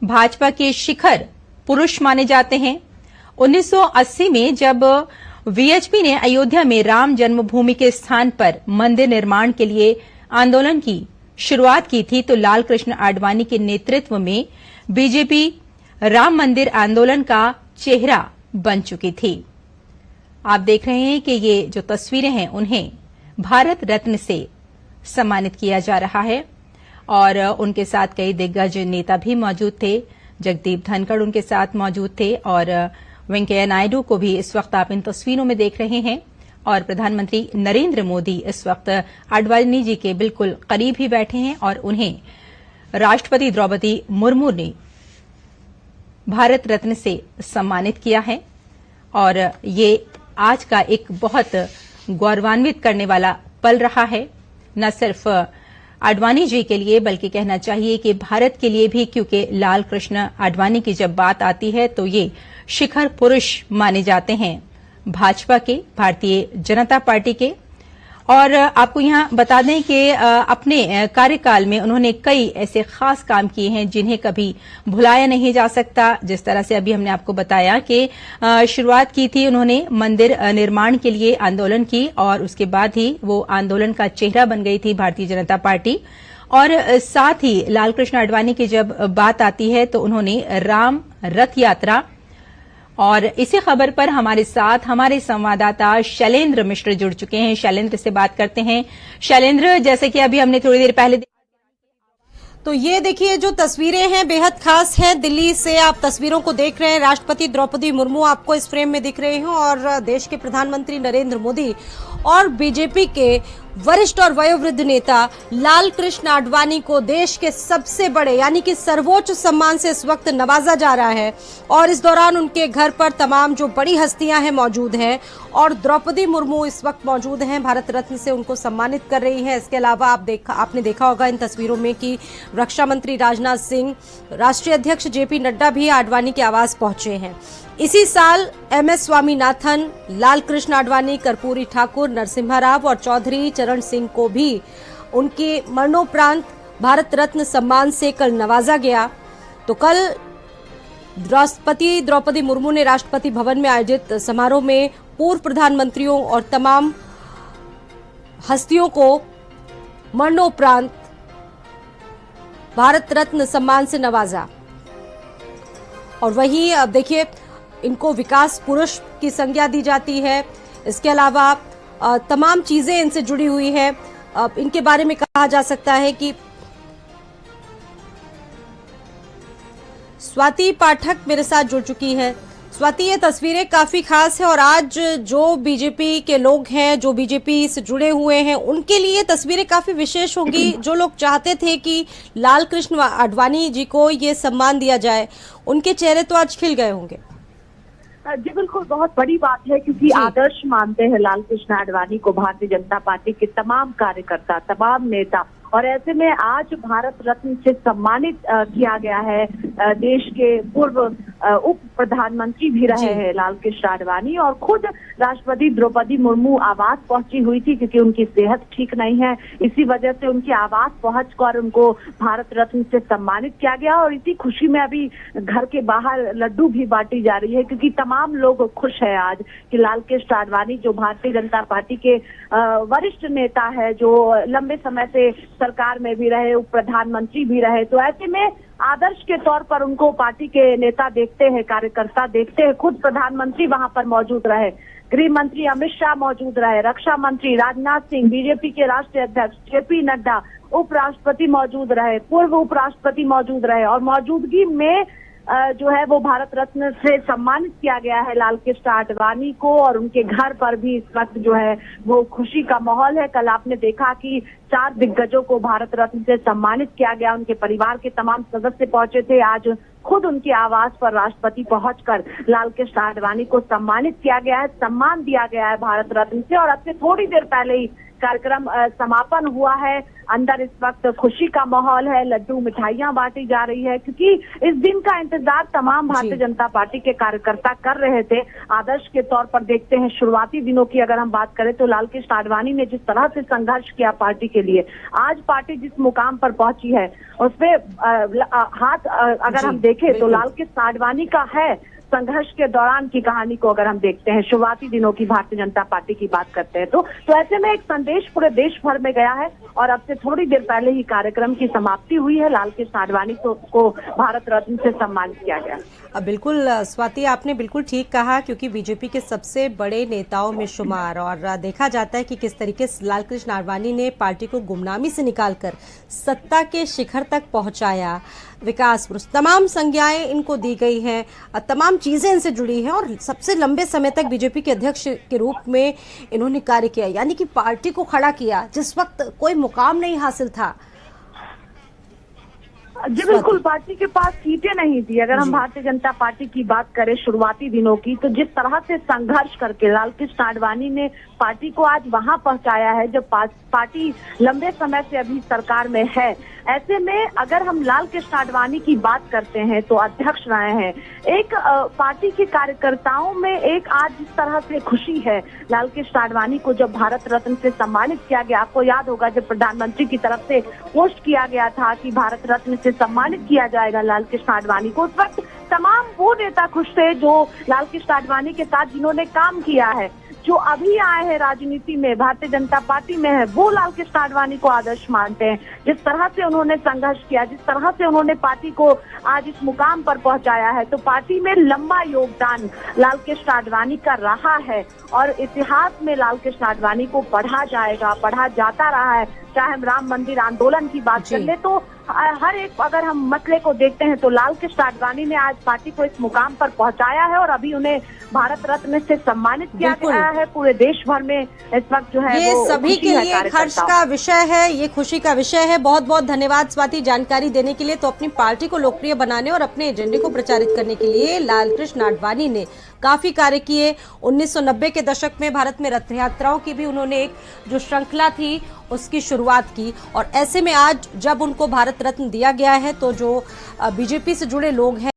भाजपा के शिखर पुरुष माने जाते हैं। 1980 में जब वीएचपी ने अयोध्या में राम जन्मभूमि के स्थान पर मंदिर निर्माण के लिए आंदोलन की शुरुआत की थी, तो लाल कृष्ण आडवाणी के नेतृत्व में बीजेपी राम मंदिर आंदोलन का चेहरा बन चुकी थी। आप देख रहे हैं कि ये जो तस्वीरें हैं उन्हें भारत रत्न से सम्मानित किया जा रहा है और उनके साथ कई दिग्गज नेता भी मौजूद थे। जगदीप धनखड़ उनके साथ मौजूद थे और वेंकैया नायडू को भी इस वक्त आप इन तस्वीरों में देख रहे हैं और प्रधानमंत्री नरेंद्र मोदी इस वक्त आडवाणी जी के बिल्कुल करीब ही बैठे हैं और उन्हें राष्ट्रपति द्रौपदी मुर्मू ने भारत रत्न से सम्मानित किया है और ये आज का एक बहुत गौरवान्वित करने वाला पल रहा है, न सिर्फ आडवाणी जी के लिए बल्कि कहना चाहिए कि भारत के लिए भी, क्योंकि लाल कृष्ण आडवाणी की जब बात आती है तो ये शिखर पुरुष माने जाते हैं भाजपा के, भारतीय जनता पार्टी के। और आपको यहां बता दें कि अपने कार्यकाल में उन्होंने कई ऐसे खास काम किए हैं जिन्हें कभी भुलाया नहीं जा सकता। जिस तरह से अभी हमने आपको बताया कि शुरुआत की थी उन्होंने मंदिर निर्माण के लिए आंदोलन की और उसके बाद ही वो आंदोलन का चेहरा बन गई थी भारतीय जनता पार्टी। और साथ ही लाल कृष्ण आडवाणी की जब बात आती है तो उन्होंने राम रथ यात्रा, और इसी खबर पर हमारे साथ हमारे संवाददाता शैलेंद्र मिश्र जुड़ चुके हैं। शैलेंद्र से बात करते हैं। शैलेंद्र, जैसे कि अभी हमने थोड़ी देर पहले तो ये देखिए जो तस्वीरें हैं बेहद खास हैं। दिल्ली से आप तस्वीरों को देख रहे हैं। राष्ट्रपति द्रौपदी मुर्मू आपको इस फ्रेम में दिख रहे हैं और देश के प्रधानमंत्री नरेंद्र मोदी और बीजेपी के वरिष्ठ और वयोवृद्ध नेता लाल कृष्ण आडवाणी को देश के सबसे बड़े यानी कि सर्वोच्च सम्मान से इस वक्त नवाजा जा रहा है और इस दौरान उनके घर पर तमाम जो बड़ी हस्तियां हैं मौजूद हैं और द्रौपदी मुर्मू इस वक्त मौजूद हैं, भारत रत्न से उनको सम्मानित कर रही हैं। इसके अलावा आपने देखा होगा इन तस्वीरों में कि रक्षा मंत्री राजनाथ सिंह, राष्ट्रीय अध्यक्ष जेपी नड्डा भी आडवाणी के आवास पहुंचे हैं। इसी साल एमएस स्वामीनाथन, लाल कृष्ण आडवाणी, कर्पूरी ठाकुर, नरसिम्हा राव और चौधरी चरण सिंह को भी उनके मरणोपरांत भारत रत्न सम्मान से कल नवाजा गया। तो कल राष्ट्रपति द्रौपदी मुर्मू ने राष्ट्रपति भवन में आयोजित समारोह में पूर्व प्रधानमंत्रियों और तमाम हस्तियों को मरणोपरांत भारत रत्न सम्मान से नवाजा। और वही अब देखिए इनको विकास पुरुष की संज्ञा दी जाती है। इसके अलावा तमाम चीजें इनसे जुड़ी हुई है। इनके बारे में कहा जा सकता है कि स्वाति पाठक मेरे साथ जुड़ चुकी है। स्वाति, ये तस्वीरें काफी खास है और आज जो बीजेपी के लोग हैं, जो बीजेपी से जुड़े हुए हैं, उनके लिए तस्वीरें काफी विशेष होंगी। जो लोग चाहते थे कि लाल कृष्ण आडवाणी जी को ये सम्मान दिया जाए, उनके चेहरे तो आज खिल गए होंगे। जी बिल्कुल, बहुत बड़ी बात है क्योंकि आदर्श मानते हैं लाल कृष्ण आडवाणी को भारतीय जनता पार्टी के तमाम कार्यकर्ता, तमाम नेता, और ऐसे में आज भारत रत्न से सम्मानित किया गया है। देश के पूर्व उप प्रधानमंत्री भी रहे हैं लाल कृष्ण आडवाणी और खुद राष्ट्रपति द्रौपदी मुर्मू आवास पहुंची हुई थी क्योंकि उनकी सेहत ठीक नहीं है। इसी वजह से उनके आवास पहुंचकर उनको भारत रत्न से सम्मानित किया गया और इसी खुशी में अभी घर के बाहर लड्डू भी बांटी जा रही है क्योंकि तमाम लोग खुश है आज कि लाल कृष्ण आडवाणी जो भारतीय जनता पार्टी के वरिष्ठ नेता है, जो लंबे समय से सरकार में भी रहे, उप प्रधानमंत्री भी रहे, तो ऐसे में आदर्श के तौर पर उनको पार्टी के नेता देखते हैं, कार्यकर्ता देखते हैं। खुद प्रधानमंत्री वहां पर मौजूद रहे, गृह मंत्री अमित शाह मौजूद रहे, रक्षा मंत्री राजनाथ सिंह, बीजेपी के राष्ट्रीय अध्यक्ष जेपी नड्डा, उपराष्ट्रपति मौजूद रहे, पूर्व उपराष्ट्रपति मौजूद रहे और मौजूदगी में जो है वो भारत रत्न से सम्मानित किया गया है लाल कृष्ण आडवाणी को और उनके घर पर भी इस वक्त जो है वो खुशी का माहौल है। कल आपने देखा कि 4 दिग्गजों को भारत रत्न से सम्मानित किया गया, उनके परिवार के तमाम सदस्य पहुंचे थे। आज खुद उनके आवास पर राष्ट्रपति पहुंचकर लाल कृष्ण आडवाणी को सम्मानित किया गया है, सम्मान दिया गया है भारत रत्न से। और अब से थोड़ी देर पहले ही कार्यक्रम समापन हुआ है। अंदर इस वक्त खुशी का माहौल है, लड्डू मिठाइयां बांटी जा रही है, क्योंकि इस दिन का इंतजार तमाम भारतीय जनता पार्टी के कार्यकर्ता कर रहे थे। आदर्श के तौर पर देखते हैं, शुरुआती दिनों की अगर हम बात करें तो लालकृष्ण आडवाणी ने जिस तरह से संघर्ष किया पार्टी के लिए, आज पार्टी जिस मुकाम पर पहुंची है उसपे हाथ अगर हम देखें तो लालकृष्ण आडवाणी का है। संघर्ष के दौरान की कहानी को अगर हम देखते हैं, शुरुआती दिनों की भारतीय जनता पार्टी की बात करते हैं तो ऐसे में एक संदेश पूरे देश भर में गया है और अब से थोड़ी देर पहले ही कार्यक्रम की समाप्ति हुई है। लालकृष्ण आडवाणी को भारत रत्न से सम्मानित किया गया। बिल्कुल स्वाति, आपने बिल्कुल ठीक कहा, क्योंकि बीजेपी के सबसे बड़े नेताओं में शुमार, और देखा जाता है कि किस तरीके से लालकृष्ण आडवाणी ने पार्टी को गुमनामी से निकालकर सत्ता के शिखर तक पहुंचाया। विकास पुरुष, तमाम संज्ञाएं इनको दी गई हैं, तमाम चीजें इनसे जुड़ी हैं और सबसे लंबे समय तक बीजेपी के अध्यक्ष के रूप में इन्होंने कार्य किया, यानी कि पार्टी को खड़ा किया जिस वक्त कोई मुकाम नहीं हासिल था। जी बिल्कुल, पार्टी के पास सीटें नहीं थी। अगर हम भारतीय जनता पार्टी की बात करें शुरुआती दिनों की, तो जिस तरह से संघर्ष करके लालकृष्ण आडवाणी ने पार्टी को आज वहां पहुंचाया है जब पार्टी लंबे समय से अभी सरकार में है। ऐसे में अगर हम लालकृष्ण आडवाणी की बात करते हैं तो अध्यक्ष रहे हैं। एक पार्टी के कार्यकर्ताओं में एक आज जिस तरह से खुशी है, लालकृष्ण आडवाणी को जब भारत रत्न से सम्मानित किया गया, आपको याद होगा जब प्रधानमंत्री की तरफ से पोस्ट किया गया था कि भारत रत्न से सम्मानित किया जाएगा लालकृष्ण आडवाणी को, उस वक्त तमाम वो नेता खुश थे जो लालकृष्ण आडवाणी के साथ जिन्होंने काम किया है, जो अभी आए हैं राजनीति में, भारतीय जनता पार्टी में है, वो लालकृष्ण आडवाणी को आदर्श मानते हैं। जिस तरह से उन्होंने संघर्ष किया, जिस तरह से उन्होंने पार्टी को आज इस मुकाम पर पहुंचाया है, तो पार्टी में लंबा योगदान लालकृष्ण आडवाणी का रहा है और इतिहास में लालकृष्ण आडवाणी को पढ़ा जाएगा, पढ़ा जाता रहा है। चाहे हम राम मंदिर आंदोलन की बात कर ले तो हर एक अगर हम मसले को देखते हैं तो लालकृष्ण आडवाणी ने आज पार्टी को इस मुकाम पर पहुंचाया है और अभी उन्हें भारत रत्न से सम्मानित किया गया है। पूरे देश भर में इस वक्त जो है ये वो सभी के लिए एक हर्ष का विषय है, ये खुशी का विषय है। बहुत बहुत धन्यवाद स्वाति जानकारी देने के लिए। तो अपनी पार्टी को लोकप्रिय बनाने और अपने एजेंडे को प्रचारित करने के लिए लालकृष्ण आडवाणी ने काफी कार्य किए। 1990 के दशक में भारत में रथ यात्राओं की भी उन्होंने एक जो श्रृंखला थी उसकी शुरुआत की, और ऐसे में आज जब उनको भारत रत्न दिया गया है तो जो बीजेपी से जुड़े लोग हैं